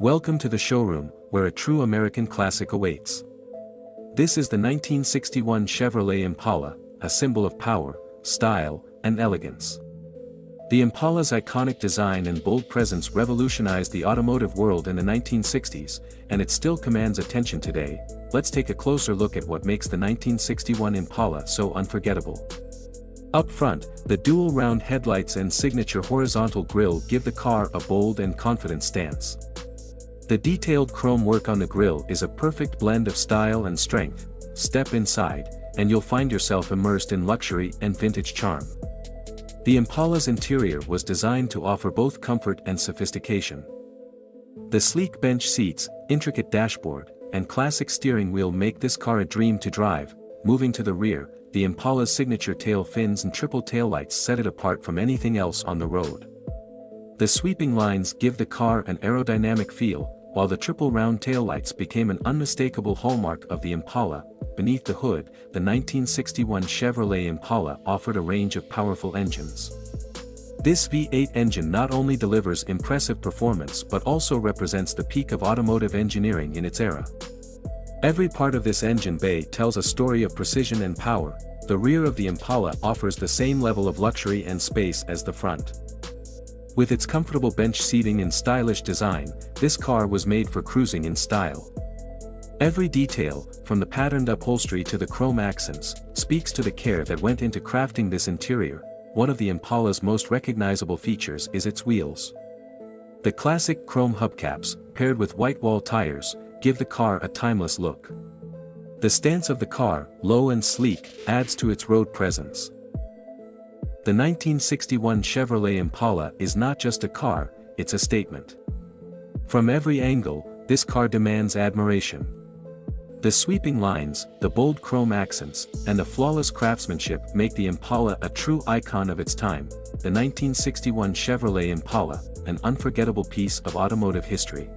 Welcome to the showroom, where a true American classic awaits. This is the 1961 Chevrolet Impala, a symbol of power, style, and elegance. The Impala's iconic design and bold presence revolutionized the automotive world in the 1960s, and it still commands attention today. Let's take a closer look at what makes the 1961 Impala so unforgettable. Up front, the dual round headlights and signature horizontal grille give the car a bold and confident stance. The detailed chrome work on the grille is a perfect blend of style and strength. Step inside, and you'll find yourself immersed in luxury and vintage charm. The Impala's interior was designed to offer both comfort and sophistication. The sleek bench seats, intricate dashboard, and classic steering wheel make this car a dream to drive. Moving to the rear, the Impala's signature tail fins and triple taillights set it apart from anything else on the road. The sweeping lines give the car an aerodynamic feel, while the triple round taillights became an unmistakable hallmark of the Impala. Beneath the hood, the 1961 Chevrolet Impala offered a range of powerful engines. This V8 engine not only delivers impressive performance but also represents the peak of automotive engineering in its era. Every part of this engine bay tells a story of precision and power. The rear of the Impala offers the same level of luxury and space as the front. With its comfortable bench seating and stylish design, this car was made for cruising in style. Every detail, from the patterned upholstery to the chrome accents, speaks to the care that went into crafting this interior. One of the Impala's most recognizable features is its wheels. The classic chrome hubcaps, paired with white wall tires, give the car a timeless look. The stance of the car, low and sleek, adds to its road presence. The 1961 Chevrolet Impala is not just a car, it's a statement. From every angle, this car demands admiration. The sweeping lines, the bold chrome accents, and the flawless craftsmanship make the Impala a true icon of its time. The 1961 Chevrolet Impala, an unforgettable piece of automotive history.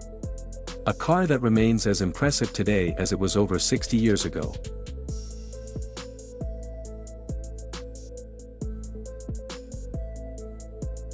A car that remains as impressive today as it was over 60 years ago.